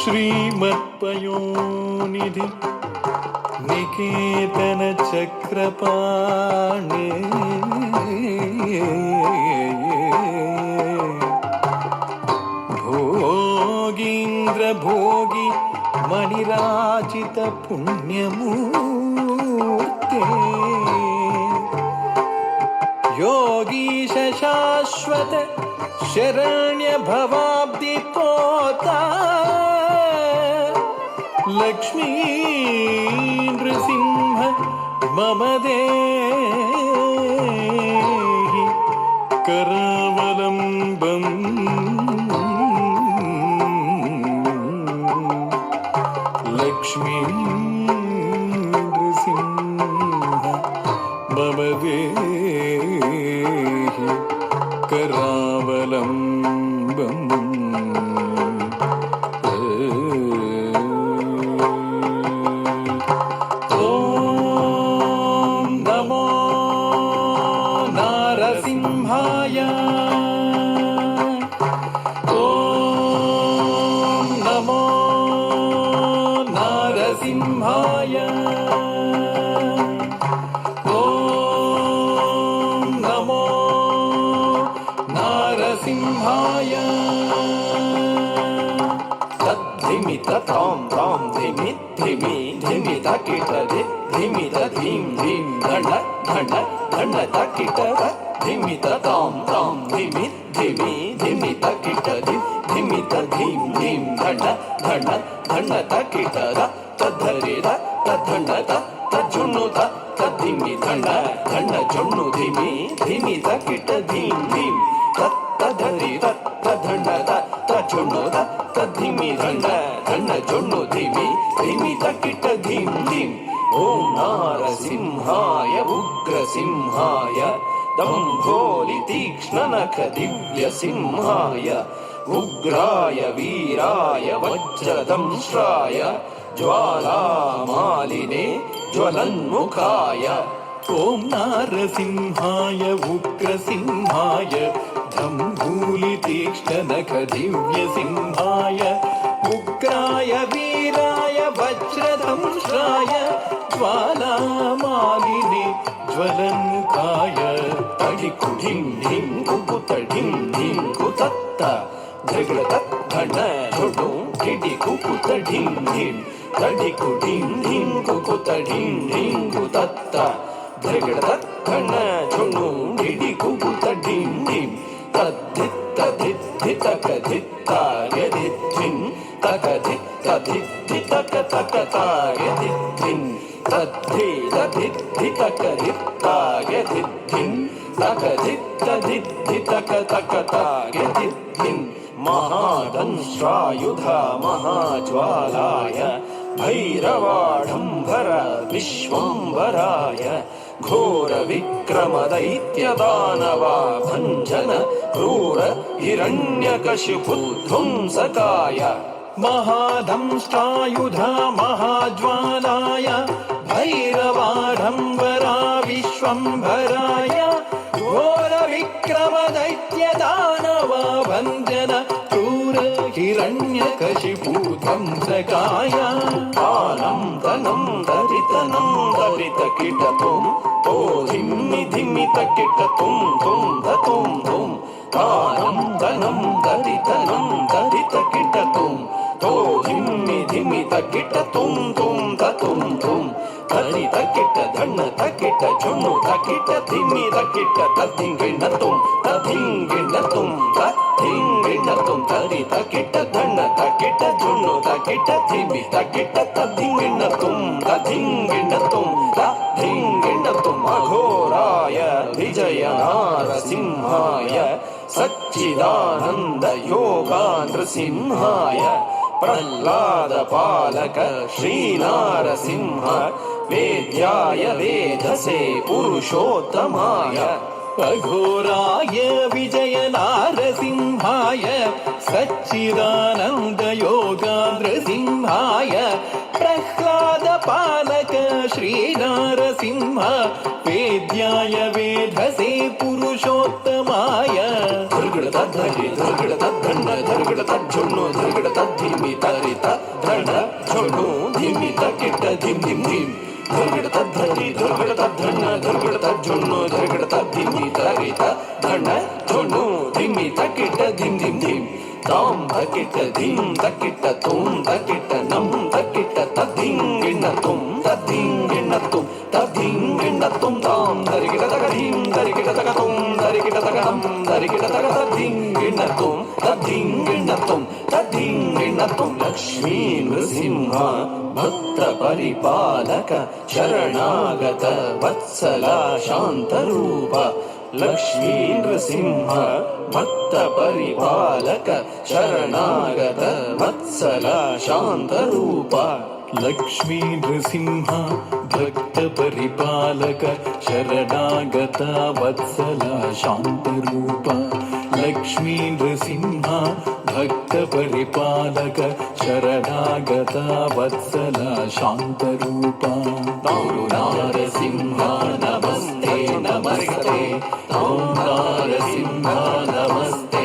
श्रीमत्पयोनिधि निकेतन चक्रपाणे भोगीन्द्र भोगी मणिराजित पुण्यमूर्ते योगीश शाश्वत शरण्य भवाब्धि पोता लक्ष्मी नृसिंह मम देहि करावलम्बम् लक्ष्मी नृसिंह मम देहि करावलम्बम् ताम ताम धिमि धिमि धिमि तकिट धिमि धीम धीम धण्ड धण्ड धण्ड तकिट धिमि ताम ताम धिमि धिमि धिमि तकिट धिमि धीम धीम धण्ड धण्ड धण्ड तकिट तद्धरि तद्धण्ड तज्जुण्णु तद्धिमि धण्ड धण्ड जुण्णु धिमि धिमि तकिट धीम धीम तद्धरि तद्धण्ड तज्जुण्णु तद्धिमि धण्ड धण्ड जुण्णु धिमि धिमि तकिट धीम धीम ओम नारसिंहाय उग्रसिंहाय दम्भोलि तीक्ष्ण नख दिव्य सिंहाय उग्राय वीराय वज्रदंष्ट्राय ज्वालामालिने ज्वलन्मुखाय ओम नारसिंहाय उग्रसिंहाय दम्भोलि तीक्ष्ण नख दिव्य सिंहाय उग्राय वीराय वज्रदंष्ट्राय ज्वालामालिने ज्वलन्मुखाय तडिकु ढिं ढिं कुकुत ढिं ढिं कुतत्त धृगृत धण्ड झुडु ढिडि कुकुत ढिं ढिं तडिकु ढिं ढिं कुकुत ढिं ढिं कुतत्त धृगृत धण्ड झुडु ढिडि कुकुत ढिं ढिं तद्धित्त धित्तक धित्ताय धित्थिं तक धित्त धित्तितक तक ताय धित्थिं तद्धि धित्तितक धित्ताय धित्थिं तक धित्त धित्तितक तक ताय धित्थिं महादंष्ट्रायुध महाज्वालाय भैरवाडम्बर विश्वम्भराय घोर विक्रम दैत्य दानवा भञ्जन क्रूर हिरण्यकशिपुध्वंसकाय महादंष्ट्रायुध महाज्वालाय भैरवाडम्बरा विश्वम्भराय घोर विक्रम दैत्य दानवा भञ्जन क्रूर हिरण्यकशिपुध्वंसकाय आनं धनं दरितनं दरितकिटतुं तो धिम्मि धिम्मि तकिटतुं तुं धतुं धुं आनं धनं दरितनं दरितकिटतुं तो धिम्मि धिम्मि तकिटतुं तुं धतुं धुं धरि तकिट धण्ड तकिट झुण्णु तकिट धिम्मि तकिट तद्धिङ्गिणतुं तद्धिङ्गिणतुं तद्धिङ्गिणतुं धरि तकिट धण्ड तकिट झुण्णु तकिट धिम्मि तकिट तद्धिङ्गिणतुं तद्धिङ्गिणतुं तद्धिङ्गिणतुं अघोराय विजय नारसिंहाय सच्चिदानन्द योगा नृसिंहाय प्रह्लाद पालक श्रीनारसिंह वेद्याय वेधसे पुरुषोत्तमाय अघोराय विजय नारसिंहाय सच्चिदानन्द योगान्द्रसिंहाय प्रह्लाद पालक श्रीनारसिंह वेद्याय वेधसे पुरुषोत्तमाय ಧರ್ಗಡ ತದ್ಧರಿ ಧರ್ಗಡ ತದ್ಧಣ್ಣ ಧರ್ಗಡ ತಜ್ಜೊಣ್ಣು ಧರ್ಗಡ ತದ್ಧಿಮಿ ತರಿತ ಧಣ ಝೊಣ್ಣು ಧಿಮಿ ತಕ್ಕಿಟ್ಟ ಧಿಮ್ ಧಿಮ್ ಧಿಮ್ ಧರ್ಗಡ ತದ್ಧರಿ ಧರ್ಗಡ ತದ್ಧಣ್ಣ ಧರ್ಗಡ ತಜ್ಜೊಣ್ಣು ಧರ್ಗಡ ತದ್ಧಿಮಿ ತರಿತ ಧಣ ಝೊಣ್ಣು ಧಿಮಿ ತಕ್ಕಿಟ್ಟ ಧಿಮ್ ಧಿಮ್ ಧಿಮ್ தாம் தக்கிட்ட தீம் தக்கிட்ட தூம் தக்கிட்ட நம் தக்கிட்ட தத்திங்கிண்ணத்தும் தத்திங்கிண்ணத்தும் தத்திங்கிண்ணத்தும் தாம் தரிகிட தகதீம் தரிகிட தகதும் தரிகிட தகதம் தரிகிட தக தத்திங்கிண்ணத்தும் தத்திங்கிண்ணத்தும் தத்திங்கிண்ணத்தும் லக்ஷ்மೀ ನೃಸಿಂಹ ಭಕ್ತ ಪರಿಪಾಲಕ ಶರಣಾಗತ ವತ್ಸಲ ಶಾಂತರೂಪ ಲಕ್ಷ್ಮೀ ನೃಸಿಂಹ ಭಕ್ತ ಪರಿಪಾಲಕ ಶರಣಾಗತ ವತ್ಸಲ ಶಾಂತರೂಪ ಲಕ್ಷ್ಮೀ ನೃಸಿಂಹ ಭಕ್ತ ಪರಿಪಾಲಕ ಶರಣಾಗತ ವತ್ಸಲ ಶಾಂತರೂಪ ಲಕ್ಷ್ಮೀ ನೃಸಿಂಹ ಭಕ್ತ ಪರಿಪಾಲಕ ಶರಣಾಗತ ವತ್ಸಲ ಶಾಂತರೂಪ ನಮೋ ನಾರಸಿಂಹ ನಮಸ್ತೆ ನಮಸ್ತೆ ಓಂ ನಾರಸಿಂಹ ನಮಸ್ತೆ